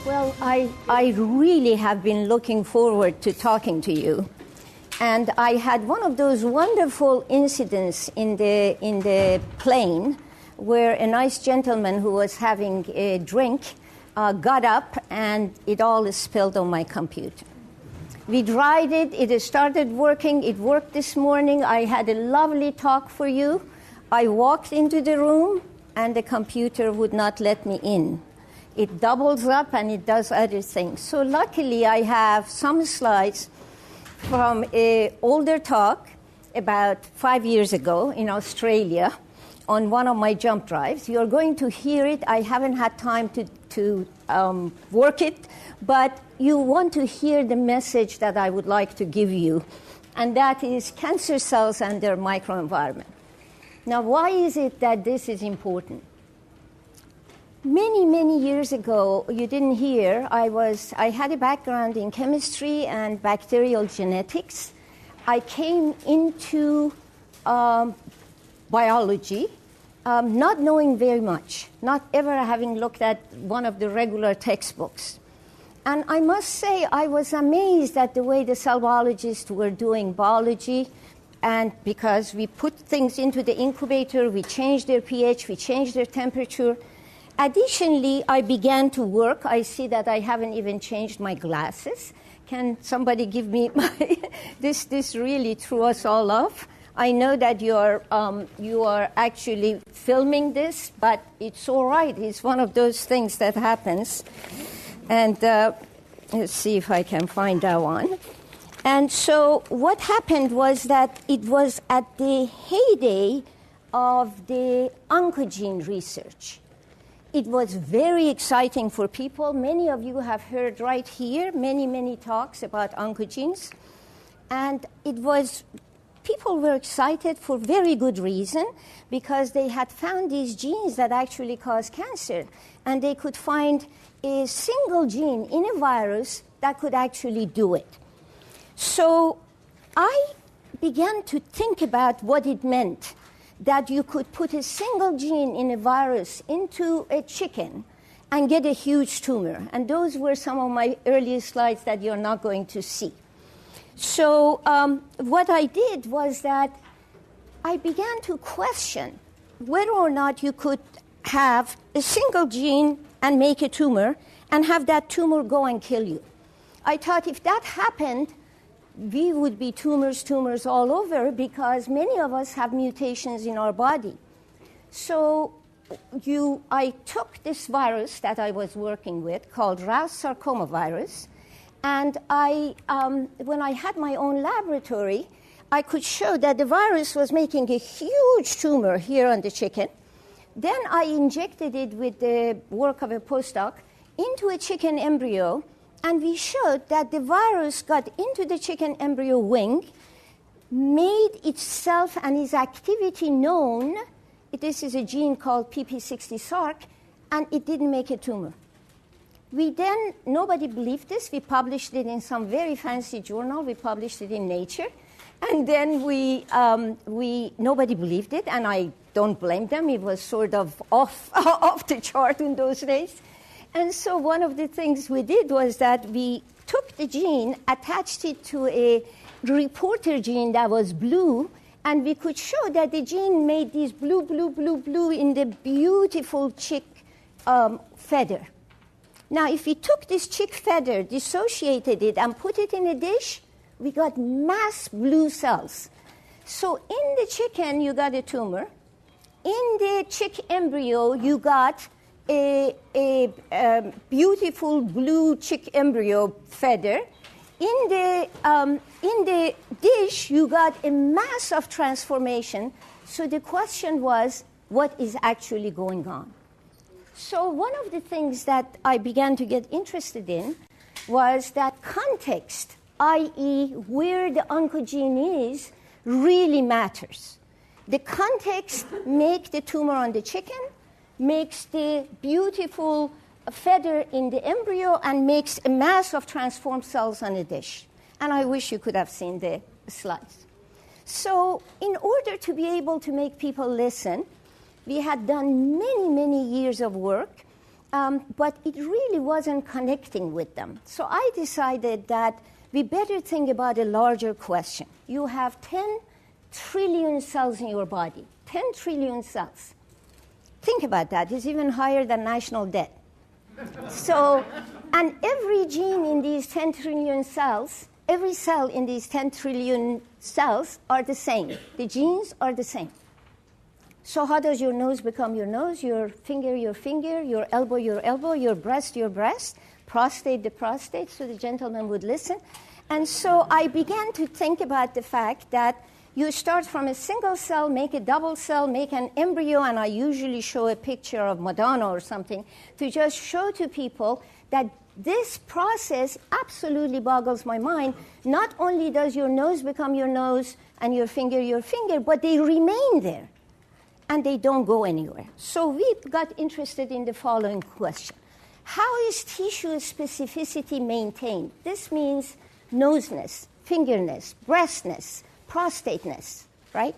Well, I really have been looking forward to talking to you. And I had one of those wonderful incidents in the plane where a nice gentleman who was having a drink got up and it all spilled on my computer. We dried it. It started working. It worked this morning. I had a lovely talk for you. I walked into the room and the computer would not let me in. It doubles up and it does other things. So luckily I have some slides from an older talk about 5 years ago in Australia on one of my jump drives. You're going to hear it. I haven't had time to work it, but you want to hear the message that I would like to give you, and that is cancer cells and their microenvironment. Now, why is it that this is important? Many, many years ago, you didn't hear, I had a background in chemistry and bacterial genetics. I came into biology not knowing very much, not ever having looked at one of the regular textbooks. And I must say, I was amazed at the way the cell biologists were doing biology. And because we put things into the incubator, we changed their pH, we changed their temperature. Additionally, I began to work. I see that I haven't even changed my glasses. Can somebody give me my... This really threw us all off. I know that you are actually filming this, but it's all right. It's one of those things that happens. And let's see if I can find that one. And so what happened was that it was at the heyday of the oncogene research. It was very exciting for people. Many of you have heard right here many, many talks about oncogenes. And people were excited for very good reason, because they had found these genes that actually cause cancer. And they could find a single gene in a virus that could actually do it. So I began to think about what it meant that you could put a single gene in a virus into a chicken and get a huge tumor. And those were some of my earliest slides that you're not going to see. So what I did was that I began to question whether or not you could have a single gene and make a tumor and have that tumor go and kill you. I thought if that happened, we would be tumors all over, because many of us have mutations in our body. So I took this virus that I was working with called Rouse sarcoma virus, and when I had my own laboratory, I could show that the virus was making a huge tumor here on the chicken. Then I injected it with the work of a postdoc into a chicken embryo, and we showed that the virus got into the chicken embryo wing, made itself and its activity known. This is a gene called pp60-Sarc, and it didn't make a tumor. Nobody believed this. We published it in some very fancy journal. We published it in Nature. And then nobody believed it, and I don't blame them. It was sort of off the chart in those days. And so one of the things we did was that we took the gene, attached it to a reporter gene that was blue, and we could show that the gene made these blue in the beautiful chick feather. Now, if we took this chick feather, dissociated it, and put it in a dish, we got mass blue cells. So in the chicken, you got a tumor. In the chick embryo, you got a beautiful blue chick embryo feather. In the dish, you got a mass of transformation. So the question was, what is actually going on? So one of the things that I began to get interested in was that context, i.e. where the oncogene is, really matters. The context makes the tumor on the chicken, makes the beautiful feather in the embryo, and makes a mass of transformed cells on a dish. And I wish you could have seen the slides. So in order to be able to make people listen, we had done many, many years of work, but it really wasn't connecting with them. So I decided that we better think about a larger question. You have 10 trillion cells in your body, 10 trillion cells. Think about that. It's even higher than national debt. So, and every gene in these 10 trillion cells, every cell in these 10 trillion cells are the same. The genes are the same. So how does your nose become your nose, your finger, your elbow, your breast, prostate, the prostate, so the gentleman would listen. And so I began to think about the fact that you start from a single cell, make a double cell, make an embryo, and I usually show a picture of Madonna or something to just show to people that this process absolutely boggles my mind. Not only does your nose become your nose and your finger, but they remain there. And they don't go anywhere. So we got interested in the following question. How is tissue specificity maintained? This means noseness, fingerness, breastness, prostateness, right?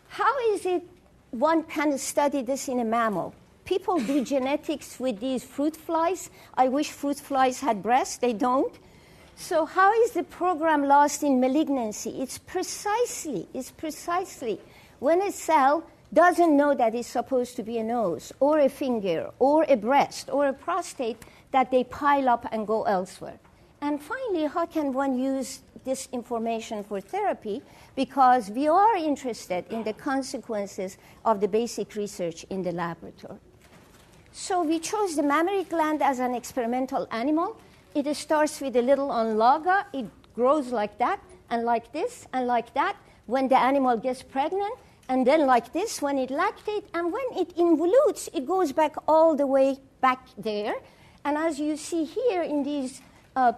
How is it one can study this in a mammal? People do genetics with these fruit flies. I wish fruit flies had breasts. They don't. So how is the program lost in malignancy? It's precisely when a cell doesn't know that it's supposed to be a nose or a finger or a breast or a prostate that they pile up and go elsewhere. And finally, how can one use this information for therapy? Because we are interested in the consequences of the basic research in the laboratory. So we chose the mammary gland as an experimental animal. It starts with a little onlaga. It grows like that and like this and like that when the animal gets pregnant. And then like this when it lactates, and when it involutes, it goes back all the way back there. And as you see here in these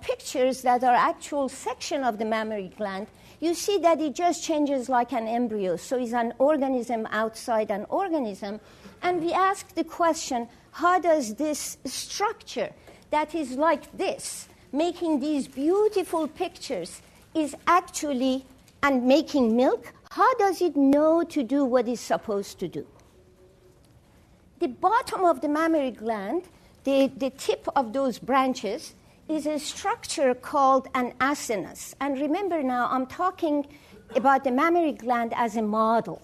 pictures that are actual section of the mammary gland, you see that it just changes like an embryo. So it's an organism outside an organism. And we ask the question, how does this structure that is like this, making these beautiful pictures, is actually, and making milk, how does it know to do what it's supposed to do? The bottom of the mammary gland, the tip of those branches, is a structure called an asanas. And remember now, I'm talking about the mammary gland as a model.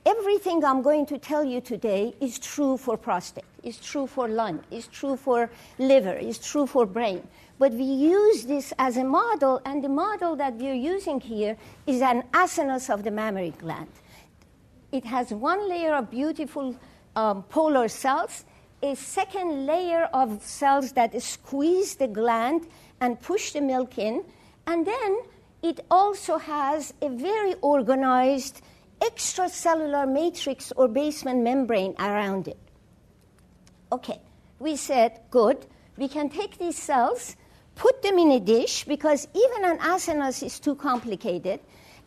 Everything I'm going to tell you today is true for prostate, is true for lung, is true for liver, is true for brain. But we use this as a model, and the model that we're using here is an asanas of the mammary gland. It has one layer of beautiful polar cells, a second layer of cells that squeeze the gland and push the milk in, and then it also has a very organized extracellular matrix or basement membrane around it. Okay, we said, good, we can take these cells, put them in a dish, because even an asanas is too complicated,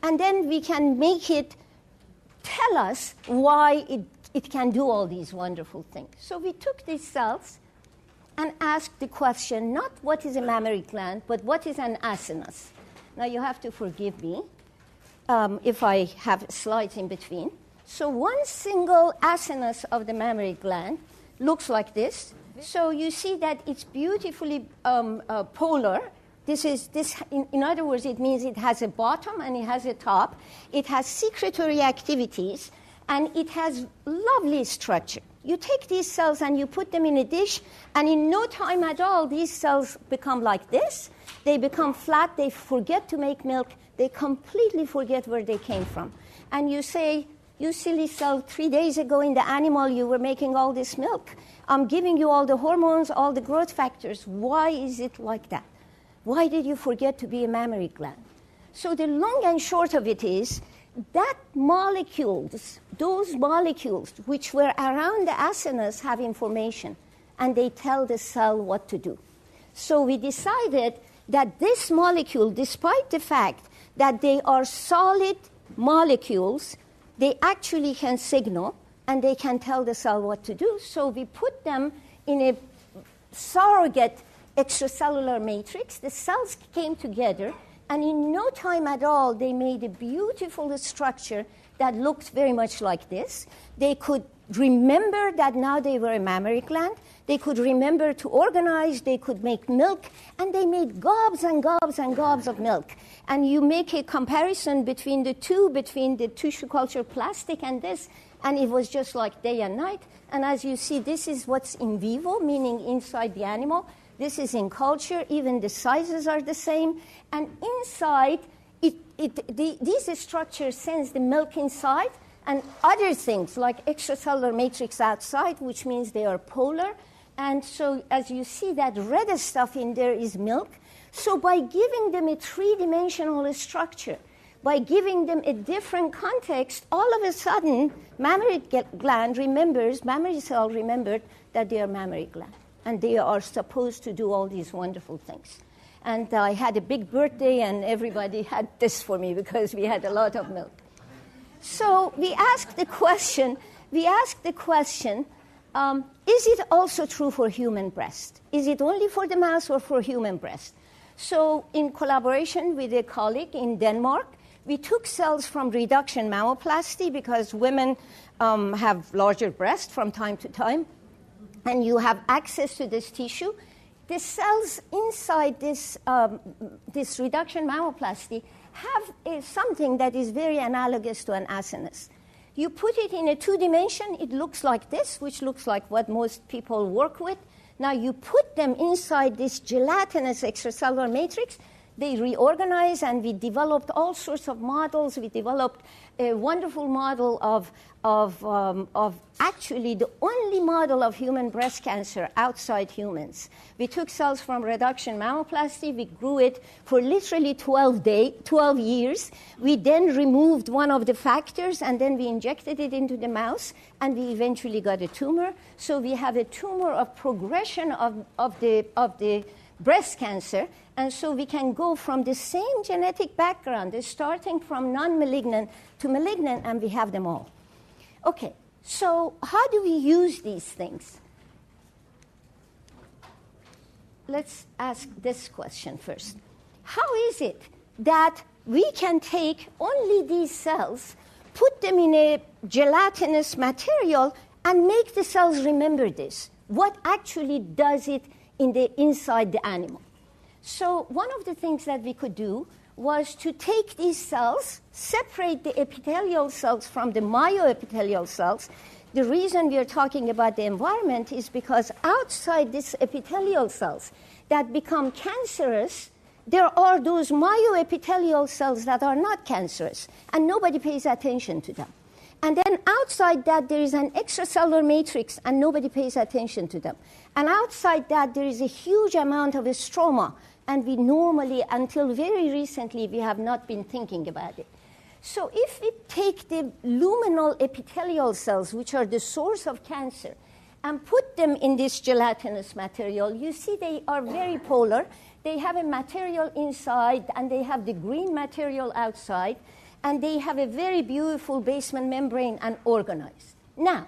and then we can make it tell us why it can do all these wonderful things. So we took these cells and asked the question, not what is a mammary gland, but what is an asanas? Now you have to forgive me if I have slides in between. So one single asanas of the mammary gland looks like this. So you see that it's beautifully polar. In other words, it means it has a bottom and it has a top. It has secretory activities, and it has lovely structure. You take these cells and you put them in a dish, and in no time at all, these cells become like this. They become flat. They forget to make milk. They completely forget where they came from. And you say, you silly cell, 3 days ago in the animal, you were making all this milk. I'm giving you all the hormones, all the growth factors. Why is it like that? Why did you forget to be a mammary gland? So the long and short of it is that those molecules which were around the asanas have information, and they tell the cell what to do. So we decided that this molecule, despite the fact that they are solid molecules, they actually can signal, and they can tell the cell what to do. So we put them in a surrogate extracellular matrix. The cells came together, and in no time at all, they made a beautiful structure that looked very much like this. They could remember that now they were a mammary gland. They could remember to organize. They could make milk. And they made gobs and gobs and gobs of milk. And you make a comparison between the two, between the tissue culture plastic and this, and it was just like day and night. And as you see, this is what's in vivo, meaning inside the animal. This is in culture. Even the sizes are the same. And inside, these structures sense the milk inside and other things like extracellular matrix outside, which means they are polar. And so as you see, that red stuff in there is milk. So by giving them a three-dimensional structure, by giving them a different context, all of a sudden, mammary cell remembered that they are mammary gland. And they are supposed to do all these wonderful things. And I had a big birthday, and everybody had this for me because we had a lot of milk. So we asked the question, is it also true for human breast? Is it only for the mouse or for human breast? So in collaboration with a colleague in Denmark, we took cells from reduction mammoplasty because women have larger breasts from time to time, and you have access to this tissue. The cells inside this reduction mammoplasty have something that is very analogous to an Asanas. You put it in a two-dimension, it looks like this, which looks like what most people work with. Now you put them inside this gelatinous extracellular matrix, they reorganize, and we developed all sorts of models. We developed a wonderful model of actually the only model of human breast cancer outside humans. We took cells from reduction mammoplasty. We grew it for literally 12 years. We then removed one of the factors, and then we injected it into the mouse, and we eventually got a tumor. So we have a tumor of progression of the breast cancer. And so we can go from the same genetic background, starting from non-malignant to malignant, and we have them all. Okay, so how do we use these things? Let's ask this question first. How is it that we can take only these cells, put them in a gelatinous material, and make the cells remember this? What actually does it inside the animal? So one of the things that we could do was to take these cells, separate the epithelial cells from the myoepithelial cells. The reason we are talking about the environment is because outside these epithelial cells that become cancerous, there are those myoepithelial cells that are not cancerous, and nobody pays attention to them. And then outside that, there is an extracellular matrix, and nobody pays attention to them. And outside that, there is a huge amount of stroma, and we normally, until very recently, we have not been thinking about it. So if we take the luminal epithelial cells, which are the source of cancer, and put them in this gelatinous material, you see they are very polar. They have a material inside, and they have the green material outside, and they have a very beautiful basement membrane and organized. Now,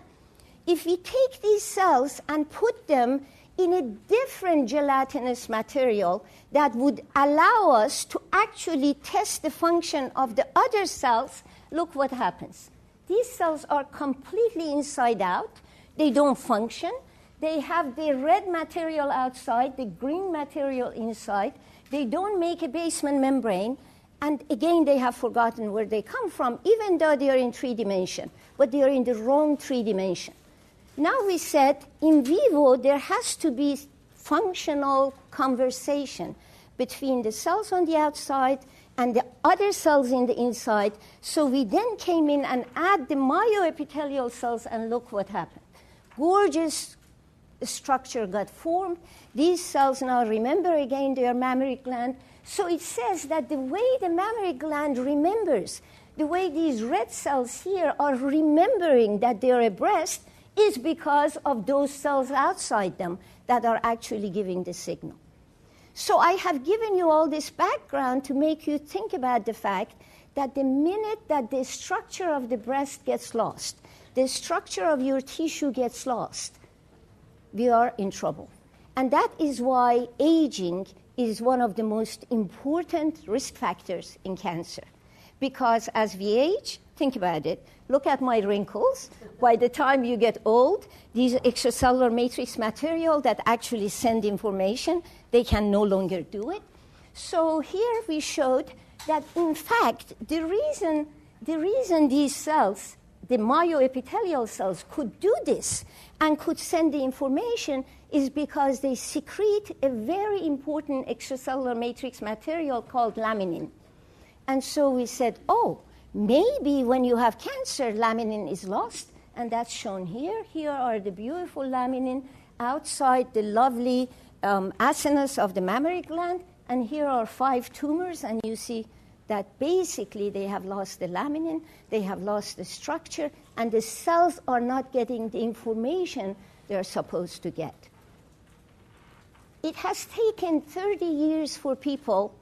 if we take these cells and put them in a different gelatinous material that would allow us to actually test the function of the other cells, look what happens. These cells are completely inside out. They don't function. They have the red material outside, the green material inside. They don't make a basement membrane. And again, they have forgotten where they come from, even though they are in 3D, but they are in the wrong 3D. Now we said, in vivo, there has to be functional conversation between the cells on the outside and the other cells in the inside. So we then came in and add the myoepithelial cells, and look what happened. Gorgeous structure got formed. These cells now remember again their mammary gland. So it says that the way the mammary gland remembers, the way these red cells here are remembering that they're a breast, is because of those cells outside them that are actually giving the signal. So I have given you all this background to make you think about the fact that the minute that the structure of the breast gets lost, the structure of your tissue gets lost, we are in trouble. And that is why aging is one of the most important risk factors in cancer. Because as we age, Think about it. Look at my wrinkles. By the time you get old, these extracellular matrix material that actually send information, they can no longer do it. So here we showed that, in fact, the reason these cells, the myoepithelial cells, could do this and could send the information is because they secrete a very important extracellular matrix material called laminin. And so we said, oh, maybe when you have cancer, laminin is lost, and that's shown here. Here are the beautiful laminin outside the lovely asanas of the mammary gland, and here are 5 tumors, and you see that basically they have lost the laminin, they have lost the structure, and the cells are not getting the information they're supposed to get. It has taken 30 years for people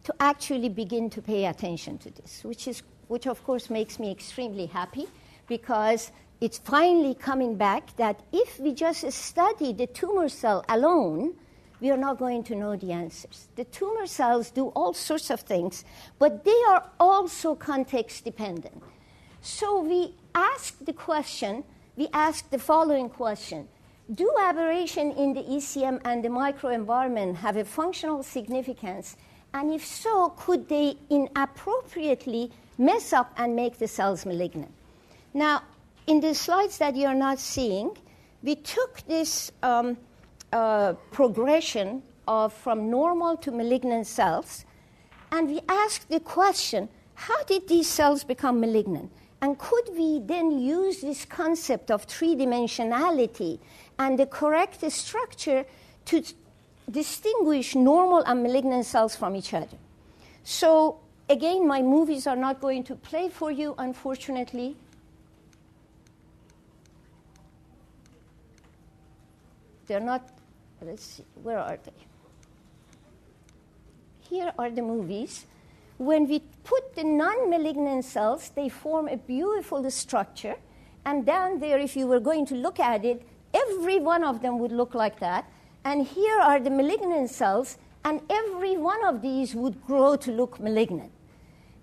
to actually begin to pay attention to this, which of course makes me extremely happy, because it's finally coming back that if we just study the tumor cell alone, we are not going to know the answers. The tumor cells do all sorts of things, but they are also context dependent. So we asked the following question: do aberration in the ECM and the microenvironment have a functional significance? And if so, could they inappropriately mess up and make the cells malignant? Now, in the slides that you're not seeing, we took this progression from normal to malignant cells, and we asked the question, how did these cells become malignant? And could we then use this concept of three-dimensionality and the correct structure to distinguish normal and malignant cells from each other? So, again, my movies are not going to play for you, unfortunately. They're not, let's see, where are they? Here are the movies. When we put the non-malignant cells, they form a beautiful structure. And down there, if you were going to look at it, every one of them would look like that. And here are the malignant cells, and every one of these would grow to look malignant.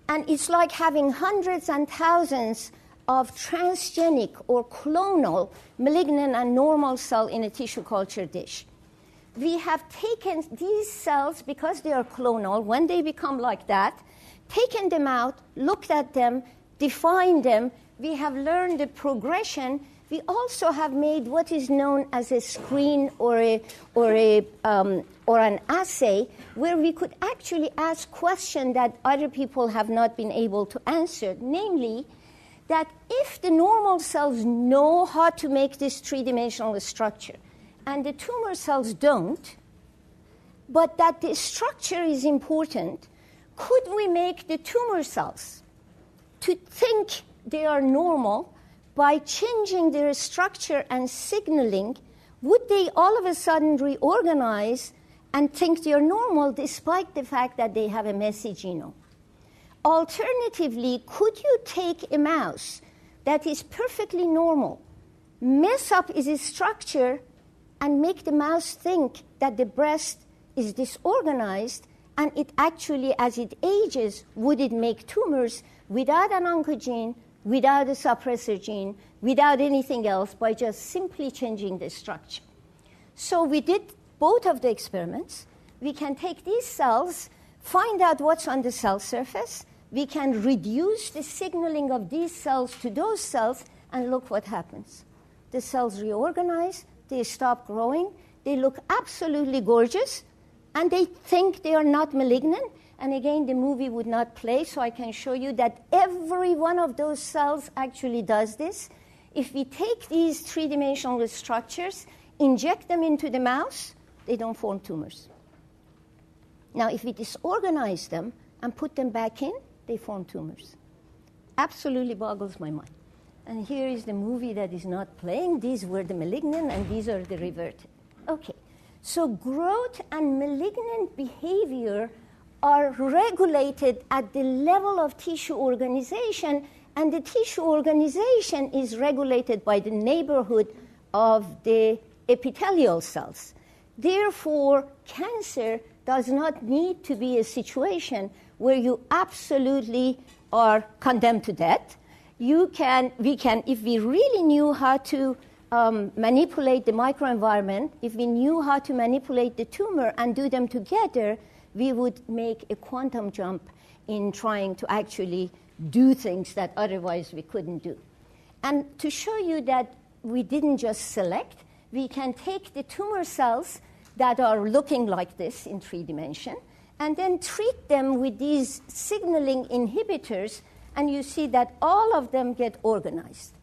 And it's like having hundreds and thousands of transgenic or clonal malignant and normal cell in a tissue culture dish. We have taken these cells, because they are clonal, when they become like that, taken them out, looked at them, defined them. We have learned the progression. We also have made what is known as a screen or an assay where we could actually ask questions that other people have not been able to answer, namely that if the normal cells know how to make this three-dimensional structure and the tumor cells don't, but that the structure is important, could we make the tumor cells to think they are normal by changing their structure and signaling? Would they all of a sudden reorganize and think they are normal despite the fact that they have a messy genome? Alternatively, could you take a mouse that is perfectly normal, mess up its structure, and make the mouse think that the breast is disorganized, and it actually, as it ages, would it make tumors without an oncogene, without a suppressor gene, without anything else, by just simply changing the structure? So we did both of the experiments. We can take these cells, find out what's on the cell surface. We can reduce the signaling of these cells to those cells, and look what happens. The cells reorganize, they stop growing, they look absolutely gorgeous, and they think they are not malignant. And again, the movie would not play, so I can show you that every one of those cells actually does this. If we take these three-dimensional structures, inject them into the mouse, they don't form tumors. Now, if we disorganize them and put them back in, they form tumors. Absolutely boggles my mind. And here is the movie that is not playing. These were the malignant, and these are the reverted. Okay, so growth and malignant behavior are regulated at the level of tissue organization, and the tissue organization is regulated by the neighborhood of the epithelial cells. Therefore, cancer does not need to be a situation where you absolutely are condemned to death. if we really knew how to manipulate the microenvironment, if we knew how to manipulate the tumor and do them together, we would make a quantum jump in trying to actually do things that otherwise we couldn't do. And to show you that we didn't just select, we can take the tumor cells that are looking like this in 3 dimensions and then treat them with these signaling inhibitors, and you see that all of them get organized.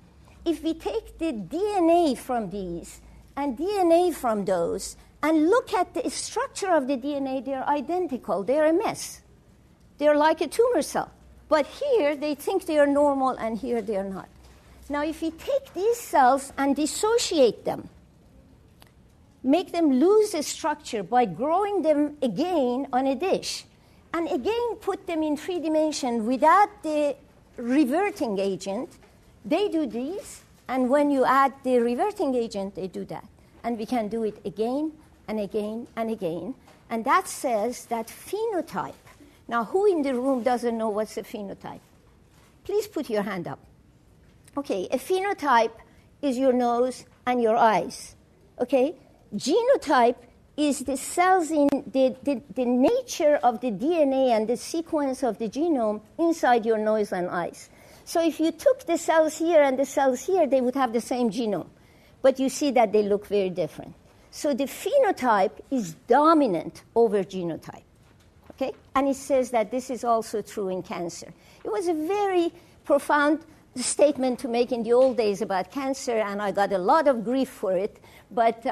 If we take the DNA from these and DNA from those and look at the structure of the DNA, they're identical. They're a mess. They're like a tumor cell. But here they think they are normal, and here they are not. Now, if we take these cells and dissociate them, make them lose a structure by growing them again on a dish, and again put them in 3 dimensions without the reverting agent, they do these, and when you add the reverting agent, they do that. And we can do it again and again and again. And that says that phenotype. Now, who in the room doesn't know what's a phenotype? Please put your hand up. Okay, a phenotype is your nose and your eyes. Okay? Genotype is the cells in the nature of the DNA and the sequence of the genome inside your nose and eyes. So if you took the cells here and the cells here, they would have the same genome. But you see that they look very different. So the phenotype is dominant over genotype. Okay? And it says that this is also true in cancer. It was a very profound statement to make in the old days about cancer, and I got a lot of grief for it. But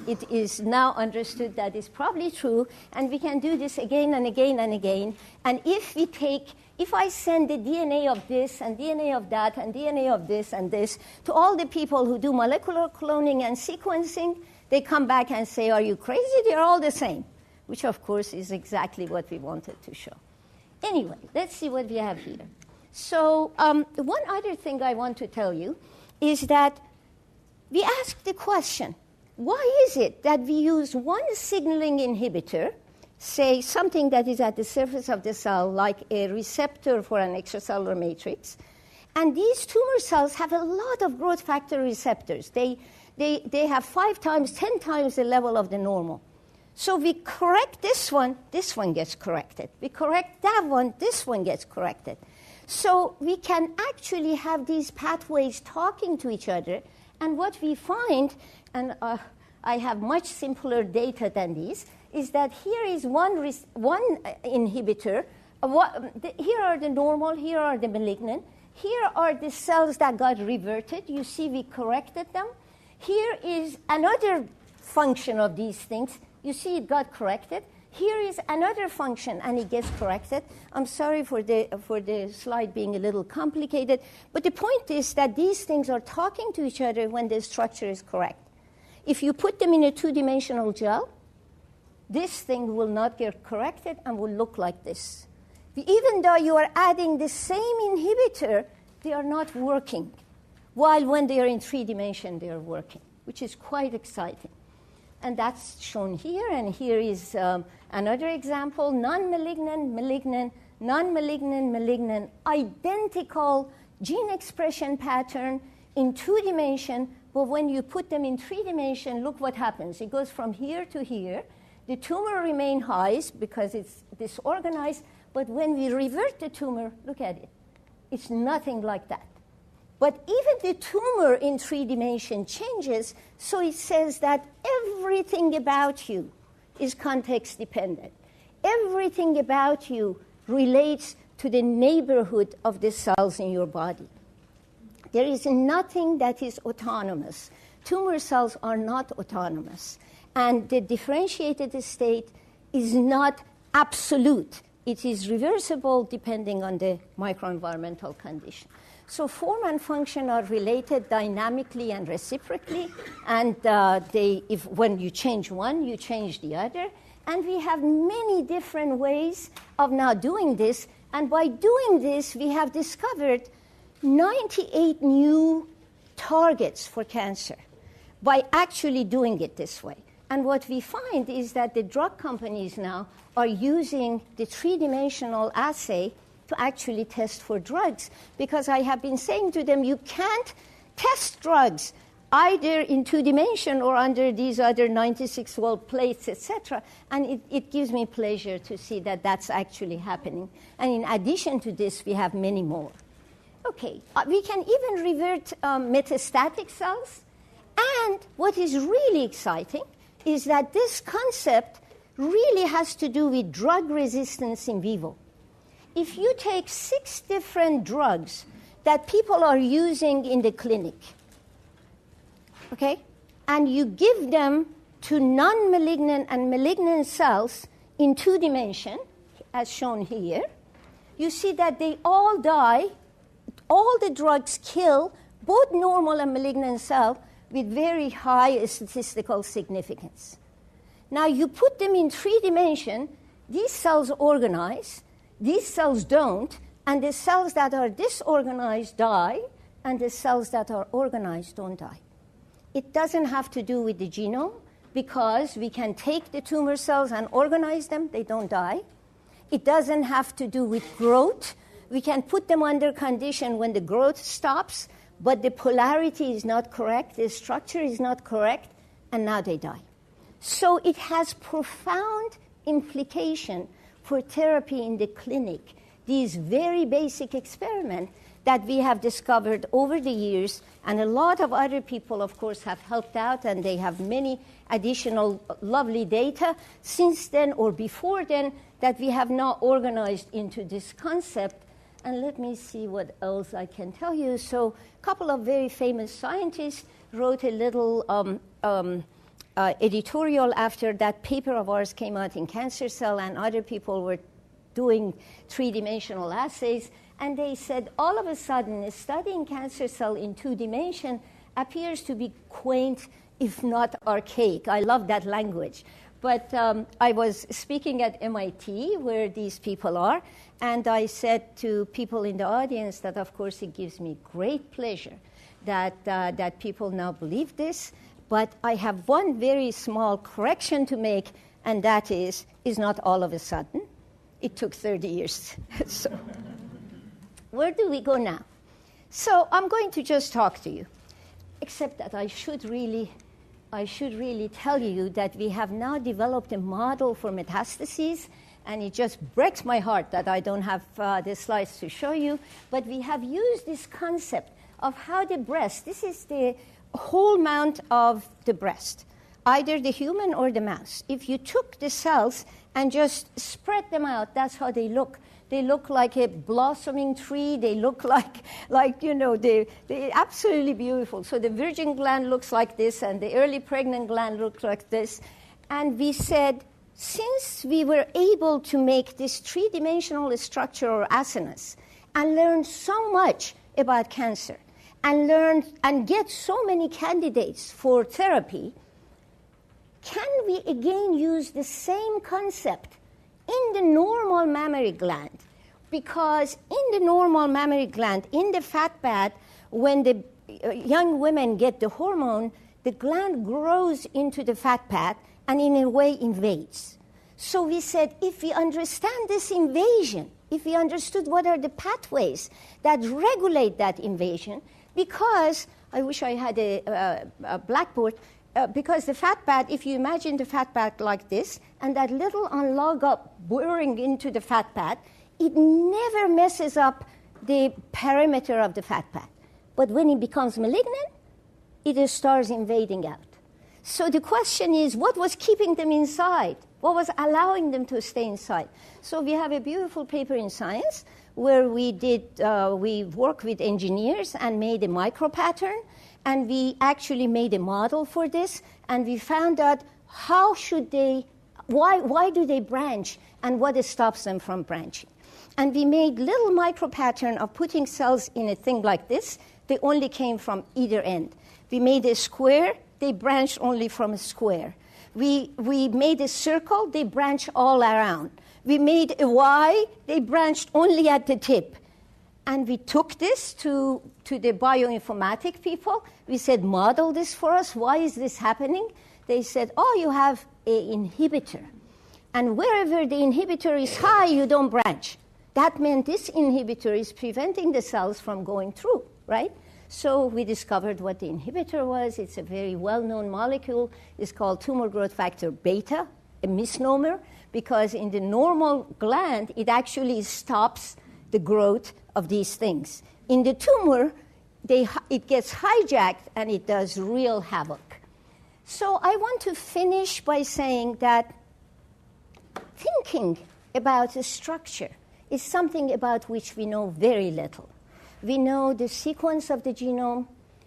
it is now understood that it's probably true, and we can do this again and again and again. And if I send the DNA of this and DNA of that and DNA of this and this to all the people who do molecular cloning and sequencing, they come back and say, are you crazy? They're all the same, which of course is exactly what we wanted to show. Anyway, let's see what we have here. So one other thing I want to tell you is that we ask the question, why is it that we use one signaling inhibitor, say something that is at the surface of the cell, like a receptor for an extracellular matrix, and these tumor cells have a lot of growth factor receptors. They have 5 times, 10 times the level of the normal. So we correct this one gets corrected. We correct that one, this one gets corrected. So we can actually have these pathways talking to each other. And what we find, and I have much simpler data than these, is that here is one inhibitor. Here are the normal, here are the malignant. Here are the cells that got reverted. You see we corrected them. Here is another function of these things. You see it got corrected. Here is another function, and it gets corrected. I'm sorry for the slide being a little complicated, but the point is that these things are talking to each other when the structure is correct. If you put them in a 2-dimensional gel, this thing will not get corrected and will look like this. Even though you are adding the same inhibitor, they are not working, while when they are in 3 dimensions, they are working, which is quite exciting. And that's shown here, and here is another example, non-malignant, malignant, non-malignant, malignant, identical gene expression pattern in 2 dimensions, but when you put them in 3 dimensions, look what happens. It goes from here to here. The tumor remains high because it's disorganized, but when we revert the tumor, look at it. It's nothing like that. But even the tumor in 3 dimensions changes, so it says that everything about you is context dependent. Everything about you relates to the neighborhood of the cells in your body. There is nothing that is autonomous. Tumor cells are not autonomous. And the differentiated state is not absolute. It is reversible depending on the microenvironmental condition. So form and function are related dynamically and reciprocally, and when you change one, you change the other. And we have many different ways of now doing this, and by doing this, we have discovered 98 new targets for cancer by actually doing it this way. And what we find is that the drug companies now are using the 3-dimensional assay to actually test for drugs, because I have been saying to them, you can't test drugs either in 2D or under these other 96-well plates, etc. And it gives me pleasure to see that that's actually happening. And in addition to this, we have many more. Okay, we can even revert metastatic cells. And what is really exciting is that this concept really has to do with drug resistance in vivo. If you take 6 different drugs that people are using in the clinic, okay, and you give them to non-malignant and malignant cells in 2D, as shown here, you see that they all die. All the drugs kill both normal and malignant cells with very high statistical significance. Now you put them in 3D, these cells organize, these cells don't, and the cells that are disorganized die, and the cells that are organized don't die. It doesn't have to do with the genome, because we can take the tumor cells and organize them, they don't die. It doesn't have to do with growth. We can put them under condition when the growth stops, but the polarity is not correct, the structure is not correct, and now they die. So it has profound implication for therapy in the clinic, these very basic experiments that we have discovered over the years, and a lot of other people, of course, have helped out, and they have many additional lovely data since then or before then that we have now organized into this concept. And let me see what else I can tell you. So a couple of very famous scientists wrote a little editorial after that paper of ours came out in Cancer Cell, and other people were doing 3D assays. And they said, all of a sudden, studying cancer cell in 2D appears to be quaint, if not archaic. I love that language. But I was speaking at MIT, where these people are, and I said to people in the audience that, of course, it gives me great pleasure that people now believe this. But I have one very small correction to make, and that is not all of a sudden. It took 30 years. So where do we go now? So I'm going to just talk to you, except that I should really tell you that we have now developed a model for metastases, and it just breaks my heart that I don't have the slides to show you, but we have used this concept of how the breast, this is the whole mount of the breast, either the human or the mouse. If you took the cells and just spread them out, that's how they look. They look like a blossoming tree. They look like they're absolutely beautiful. So the virgin gland looks like this, and the early pregnant gland looks like this. And we said, since we were able to make this 3D structure, or asanas, and learn so much about cancer, and learn and get so many candidates for therapy, can we again use the same concept in the normal mammary gland? Because in the normal mammary gland, in the fat pad, when the young women get the hormone, the gland grows into the fat pad and in a way invades. So we said, if we understand this invasion, if we understood what are the pathways that regulate that invasion, because I wish I had a blackboard, because the fat pad, if you imagine the fat pad like this, and that little unlog up boring into the fat pad, it never messes up the perimeter of the fat pad. But when it becomes malignant, it starts invading out. So the question is, what was keeping them inside? What was allowing them to stay inside? So we have a beautiful paper in Science where we worked with engineers and made a micro pattern, and we actually made a model for this, and we found out why do they branch, and what stops them from branching. And we made little micro pattern of putting cells in a thing like this. They only came from either end. We made a square. They branched only from a square. We made a circle. They branch all around. We made a Y. They branched only at the tip. And we took this to the bioinformatic people. We said, model this for us. Why is this happening? They said, oh, you have an inhibitor. And wherever the inhibitor is high, you don't branch. That meant this inhibitor is preventing the cells from going through, right? So we discovered what the inhibitor was. It's a very well-known molecule. It's called tumor growth factor beta, a misnomer, because in the normal gland, it actually stops the growth of these things. In the tumor, it gets hijacked and it does real havoc. So I want to finish by saying that thinking about a structure is something about which we know very little. We know the sequence of the genome,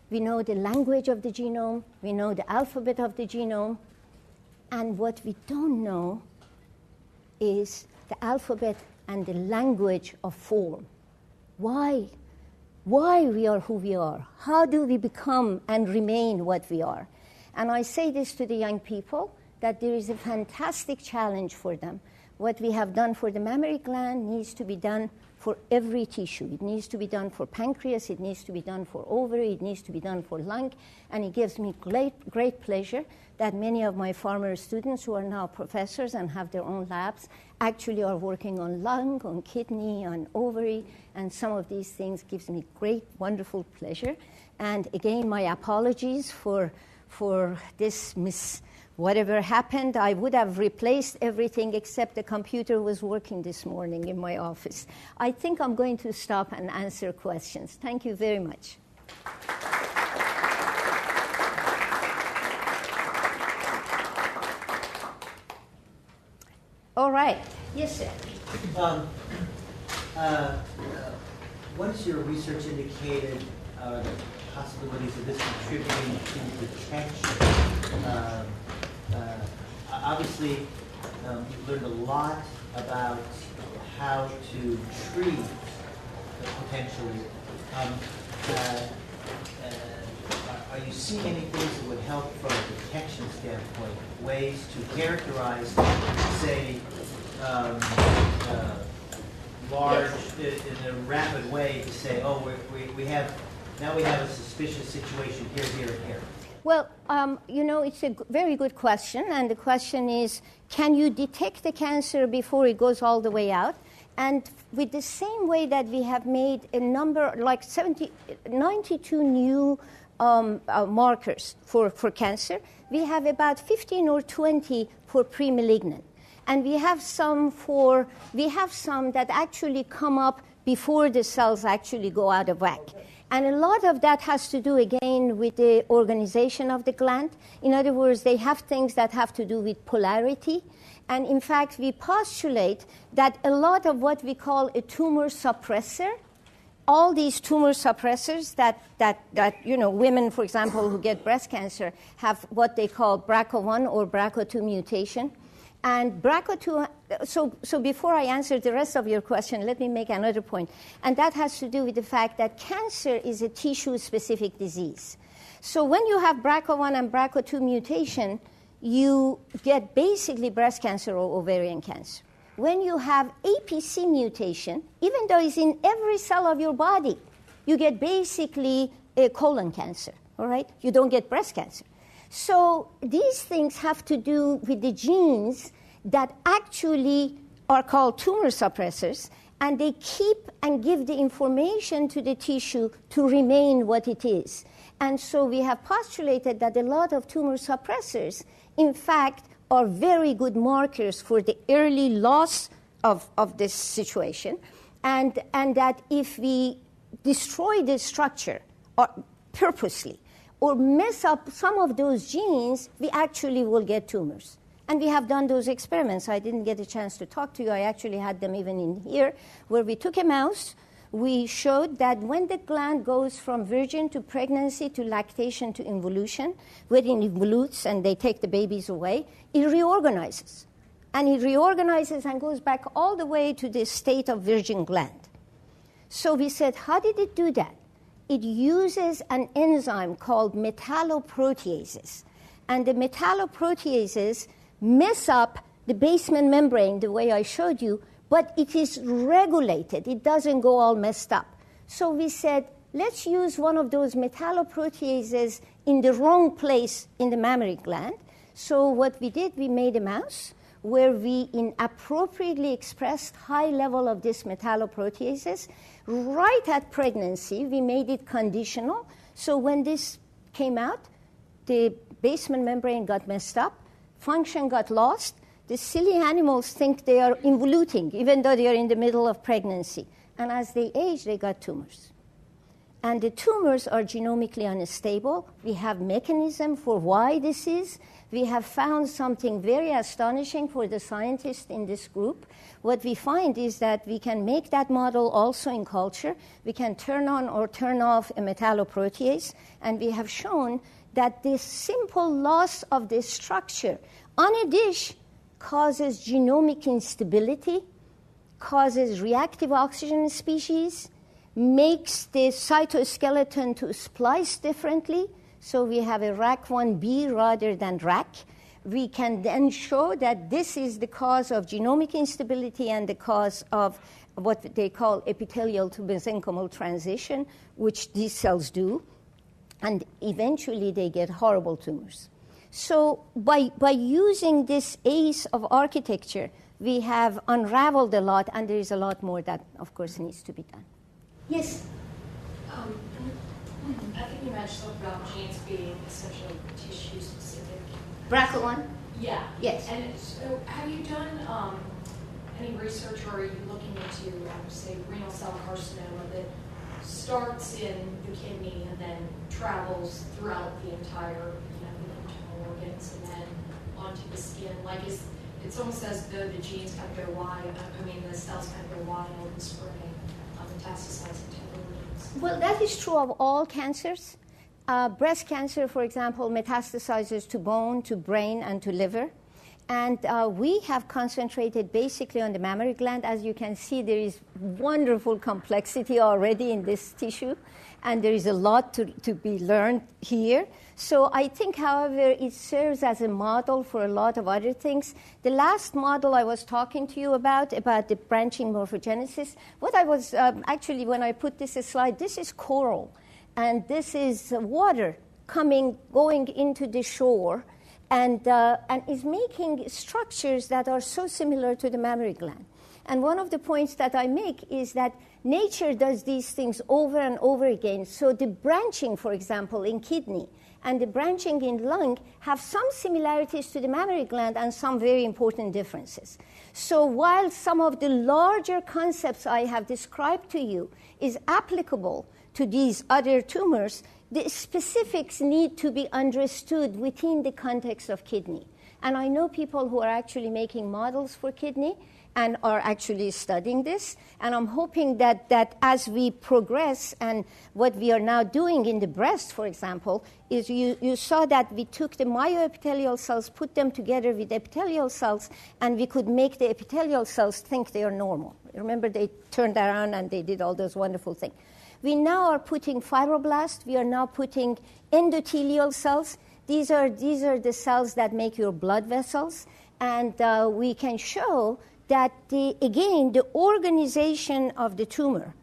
we know the language of the genome, we know the alphabet of the genome, and what we don't know is the alphabet and the language of form. Why we are who we are? How do we become and remain what we are? And I say this to the young people, that there is a fantastic challenge for them. What we have done for the mammary gland needs to be done for every tissue. It needs to be done for pancreas, it needs to be done for ovary, it needs to be done for lung, and it gives me great pleasure that many of my former students who are now professors and have their own labs actually are working on lung, on kidney, on ovary, and some of these things gives me great, wonderful pleasure. And again, my apologies for this whatever happened. I would have replaced everything except the computer was working this morning in my office. I think I'm going to stop and answer questions. Thank you very much. All right. Yes, sir. What has your research indicated the possibilities of this contributing to detection? Obviously, you've learned a lot about how to treat potentially. Are you seeing any things that would help from a detection standpoint? Ways to characterize, say, large, in a rapid way to say, oh, we have a suspicious situation here, here, and here? Well, it's a very good question, and the question is, can you detect the cancer before it goes all the way out? And with the same way that we have made a number, like 92 new markers for cancer, we have about 15 or 20 for pre-malignant. And we have some that actually come up before the cells actually go out of whack. And a lot of that has to do, again, with the organization of the gland. In other words, they have things that have to do with polarity. And in fact, we postulate that a lot of what we call a tumor suppressor, all these tumor suppressors that women, for example, who get breast cancer have what they call BRCA1 or BRCA2 mutation. And BRCA2, so before I answer the rest of your question, let me make another point. And that has to do with the fact that cancer is a tissue-specific disease. So when you have BRCA1 and BRCA2 mutation, you get basically breast cancer or ovarian cancer. When you have APC mutation, even though it's in every cell of your body, you get basically a colon cancer, all right? You don't get breast cancer. So these things have to do with the genes that actually are called tumor suppressors, and they keep and give the information to the tissue to remain what it is. And so we have postulated that a lot of tumor suppressors, in fact, are very good markers for the early loss of this situation, and that if we destroy the structure or purposely, or mess up some of those genes, we actually will get tumors. And we have done those experiments. I didn't get a chance to talk to you. I actually had them even in here, where we took a mouse. We showed that when the gland goes from virgin to pregnancy to lactation to involution, when it involutes and they take the babies away, it reorganizes. And it reorganizes and goes back all the way to the state of virgin gland. So we said, how did it do that? It uses an enzyme called metalloproteases. And the metalloproteases mess up the basement membrane the way I showed you, but it is regulated. It doesn't go all messed up. So we said, let's use one of those metalloproteases in the wrong place in the mammary gland. So what we did, we made a mouse. where we inappropriately expressed high level of this metalloproteases. Right at pregnancy, we made it conditional. So when this came out, the basement membrane got messed up, function got lost. The silly animals think they are involuting, even though they are in the middle of pregnancy. And as they age, they got tumors. And the tumors are genomically unstable. We have mechanism for why this is. We have found something very astonishing for the scientists in this group. What we find is that we can make that model also in culture. We can turn on or turn off a metalloprotease, and we have shown that this simple loss of this structure on a dish causes genomic instability, causes reactive oxygen species, makes the cytoskeleton to splice differently. So we have a RAC1B rather than RAC. We can then show that this is the cause of genomic instability and the cause of what they call epithelial to mesenchymal transition, which these cells do. And eventually they get horrible tumors. So by using this ace of architecture, we have unraveled a lot, and there is a lot more that, of course, needs to be done. Yes? I think you mentioned something about genes being essentially tissue-specific. BRCA1? Yeah. Yes. And so have you done any research, or are you looking into, say, renal cell carcinoma that starts in the kidney and then travels throughout the entire, the internal organs and then onto the skin? Like, it's almost as though the genes kind of go wild. The cells kind of go wild and spreading, metastasizing to the organs. Well, that is true of all cancers. Breast cancer, for example, metastasizes to bone, to brain, and to liver. And we have concentrated basically on the mammary gland. As you can see, there is wonderful complexity already in this tissue, and there is a lot to be learned here. So I think, however, it serves as a model for a lot of other things. The last model I was talking to you about the branching morphogenesis, what I was actually, when I put this slide, this is coral, and this is water going into the shore, and is making structures that are so similar to the mammary gland. And one of the points that I make is that nature does these things over and over again. So the branching, for example, in kidney and the branching in lung have some similarities to the mammary gland and some very important differences. So while some of the larger concepts I have described to you is applicable to these other tumors, the specifics need to be understood within the context of kidney. And I know people who are actually making models for kidney and are actually studying this. And I'm hoping that as we progress, and what we are now doing in the breast, for example, is you saw that we took the myoepithelial cells, put them together with epithelial cells, and we could make the epithelial cells think they are normal. Remember, they turned around and they did all those wonderful things. We now are putting fibroblasts. We are now putting endothelial cells. These are the cells that make your blood vessels. And we can show that, the organization of the tumor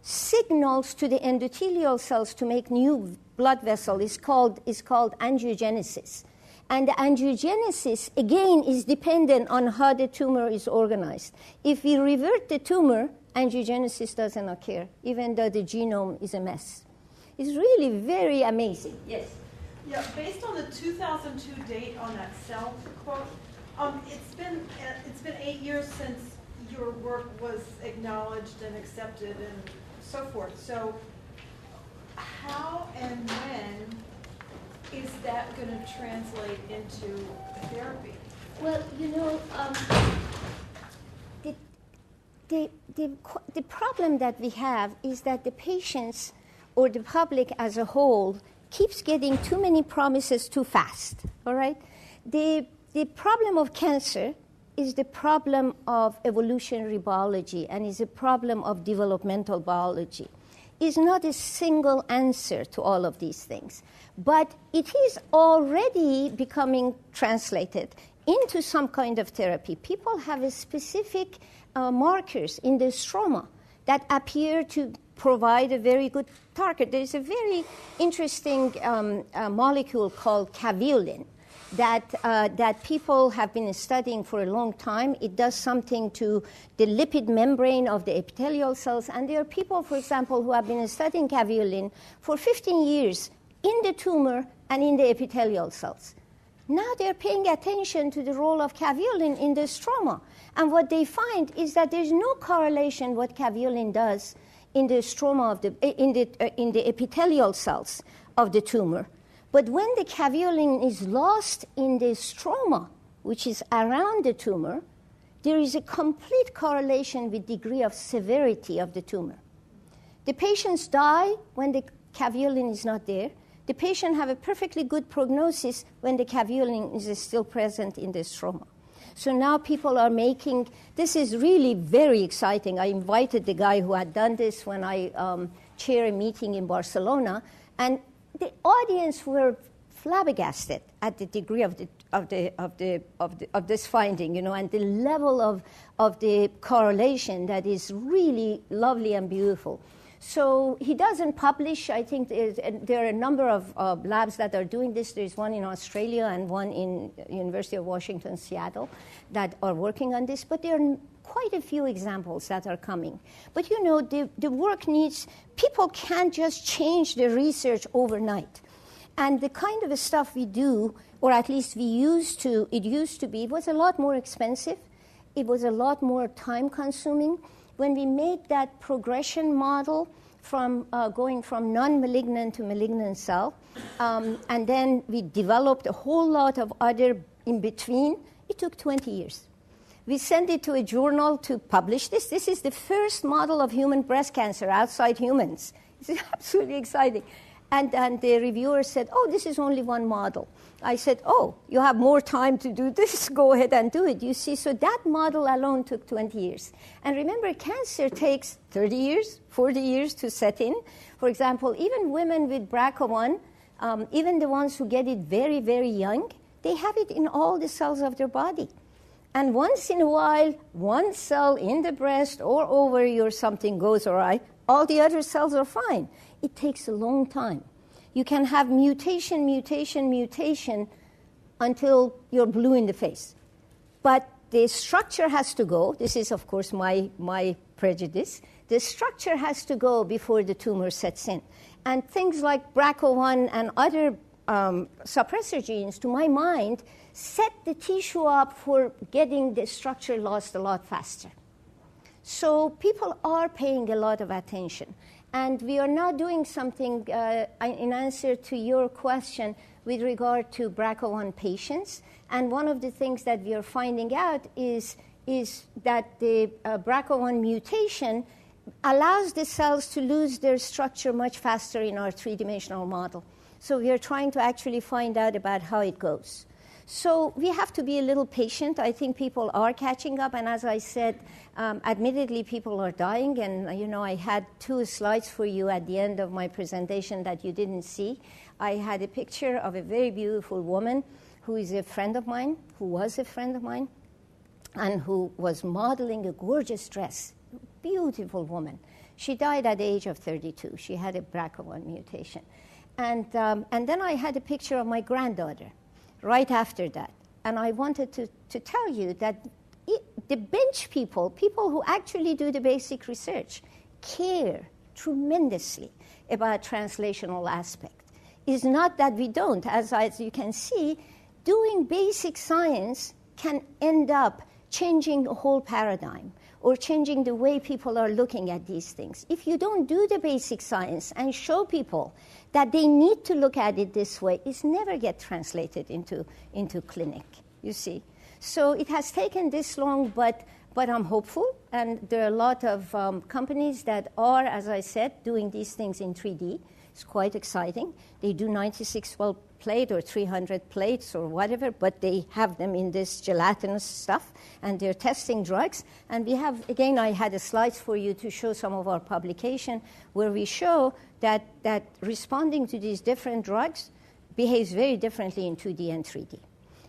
signals to the endothelial cells to make new blood vessel is called angiogenesis. And the angiogenesis, again, is dependent on how the tumor is organized. If we revert the tumor, angiogenesis doesn't occur, even though the genome is a mess. It's really very amazing. Yes? Yeah, based on the 2002 date on that cell quote, it's been 8 years since your work was acknowledged and accepted and so forth. So how and when is that going to translate into therapy? Well, the problem that we have is that the patients or the public as a whole keeps getting too many promises too fast, all right? The problem of cancer is the problem of evolutionary biology and is a problem of developmental biology. It's not a single answer to all of these things, but it is already becoming translated into some kind of therapy. People have a specific markers in the stroma that appear to provide a very good target. There's a very interesting molecule called caveolin that people have been studying for a long time. It does something to the lipid membrane of the epithelial cells. And there are people, for example, who have been studying caveolin for 15 years in the tumor and in the epithelial cells. Now they're paying attention to the role of caveolin in the stroma. And what they find is that there's no correlation what caveolin does in the stroma of in the epithelial cells of the tumor. But when the caveolin is lost in the stroma, which is around the tumor, there is a complete correlation with degree of severity of the tumor. The patients die when the caveolin is not there. The patient have a perfectly good prognosis when the caveolin is still present in the stroma. So now people are making, this is really very exciting. I invited the guy who had done this when I chair a meeting in Barcelona, and the audience were flabbergasted at the degree of this finding, and the level of the correlation that is really lovely and beautiful. So he doesn't publish. I think there are a number of labs that are doing this. There's one in Australia and one in University of Washington, Seattle, that are working on this. But there are quite a few examples that are coming. But the work needs, people can't just change the research overnight. And the kind of stuff we do, or at least it used to be, it was a lot more expensive. It was a lot more time consuming. When we made that progression model from going from non-malignant to malignant cell, and then we developed a whole lot of other in between, it took 20 years. We sent it to a journal to publish this. This is the first model of human breast cancer outside humans. It's absolutely exciting. And the reviewer said, oh, this is only one model. I said, oh, you have more time to do this. Go ahead and do it. You see, so that model alone took 20 years. And remember, cancer takes 30 years, 40 years to set in. For example, even women with BRCA1, even the ones who get it very, very young, they have it in all the cells of their body. And once in a while, one cell in the breast or ovary or something goes awry, all the other cells are fine. It takes a long time. You can have mutation until you're blue in the face. But the structure has to go. This is, of course, my prejudice. The structure has to go before the tumor sets in. And things like BRCA1 and other suppressor genes, to my mind, set the tissue up for getting the structure lost a lot faster. So people are paying a lot of attention. And we are now doing something in answer to your question with regard to BRCA1 patients. And one of the things that we are finding out is that the BRCA1 mutation allows the cells to lose their structure much faster in our three-dimensional model. So we are trying to actually find out about how it goes. So we have to be a little patient. I think people are catching up. And as I said, admittedly, people are dying. And, I had 2 slides for you at the end of my presentation that you didn't see. I had a picture of a very beautiful woman who is a friend of mine, who was a friend of mine, and who was modeling a gorgeous dress. Beautiful woman. She died at the age of 32. She had a BRCA1 mutation. And then I had a picture of my granddaughter right after that. And I wanted to tell you that the bench people who actually do the basic research, care tremendously about translational aspect. It's not that we don't. As you can see, doing basic science can end up changing a whole paradigm or changing the way people are looking at these things. If you don't do the basic science and show people that they need to look at it this way, it's never get translated into clinic, you see. So it has taken this long, but I'm hopeful. And there are a lot of companies that are, as I said, doing these things in 3D. It's quite exciting. They do 96-well plate or 300 plates or whatever, but they have them in this gelatinous stuff, and they're testing drugs. And we have, again, I had a slide for you to show some of our publication where we show that responding to these different drugs behaves very differently in 2D and 3D.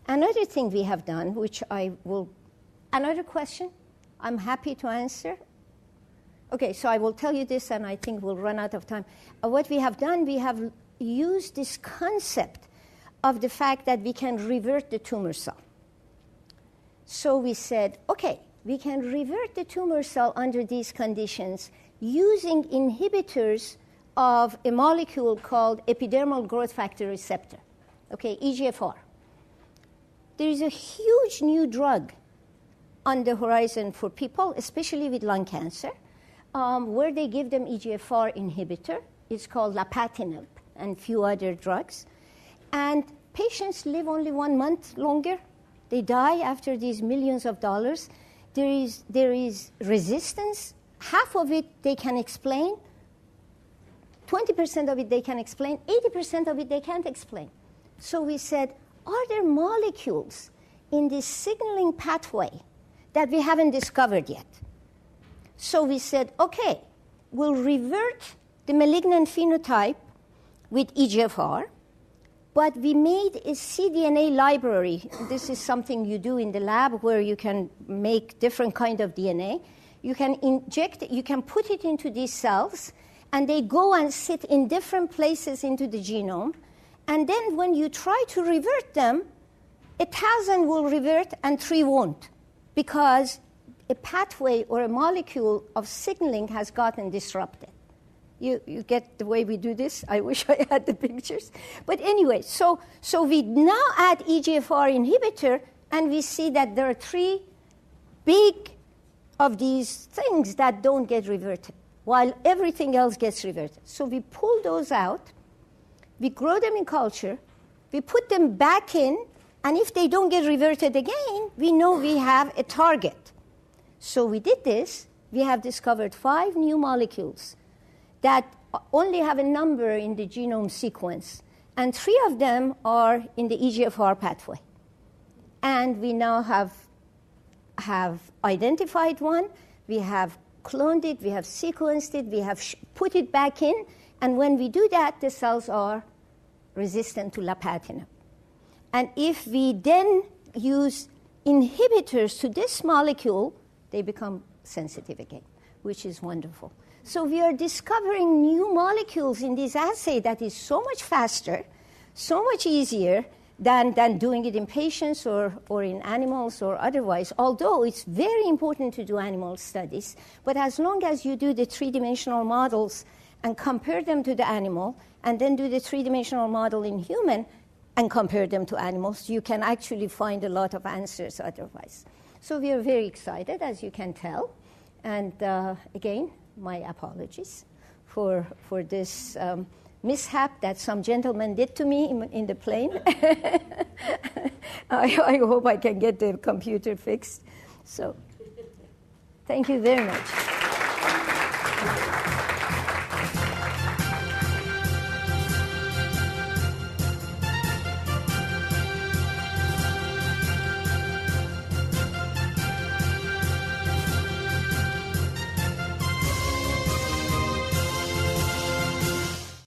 Another thing we have done, which another question I'm happy to answer. Okay, so I will tell you this, and I think we'll run out of time. What we have done, we have used this concept of the fact that we can revert the tumor cell. So we said, okay, we can revert the tumor cell under these conditions using inhibitors of a molecule called epidermal growth factor receptor, okay, EGFR. There is a huge new drug on the horizon for people, especially with lung cancer, where they give them EGFR inhibitor. It's called lapatinib and few other drugs. And patients live only 1 month longer. They die after these millions of dollars. There is resistance. Half of it they can explain. 20% of it they can explain. 80% of it they can't explain. So we said, are there molecules in this signaling pathway that we haven't discovered yet? So we said, okay, we'll revert the malignant phenotype with EGFR, but we made a cDNA library. This is something you do in the lab where you can make different kind of DNA. You can inject it, you can put it into these cells, and they go and sit in different places into the genome. And then when you try to revert them, 1,000 will revert and 3 won't, because a pathway or a molecule of signaling has gotten disrupted. You get the way we do this? I wish I had the pictures. But anyway, so we now add EGFR inhibitor, and we see that there are 3 big of these things that don't get reverted, while everything else gets reverted. So we pull those out, we grow them in culture, we put them back in, and if they don't get reverted again, we know we have a target. So we did this. We have discovered 5 new molecules that only have a number in the genome sequence, and 3 of them are in the EGFR pathway. And we now have identified one, we have cloned it, we have sequenced it, we have put it back in, and when we do that, the cells are resistant to lapatinib. And if we then use inhibitors to this molecule, they become sensitive again, which is wonderful. So we are discovering new molecules in this assay that is so much faster, so much easier than doing it in patients or in animals or otherwise, although it's very important to do animal studies. But as long as you do the 3-dimensional models and compare them to the animal, and then do the 3-dimensional model in human and compare them to animals, you can actually find a lot of answers otherwise. So we are very excited, as you can tell. And again, my apologies for this mishap that some gentleman did to me in the plane. I hope I can get the computer fixed. So thank you very much.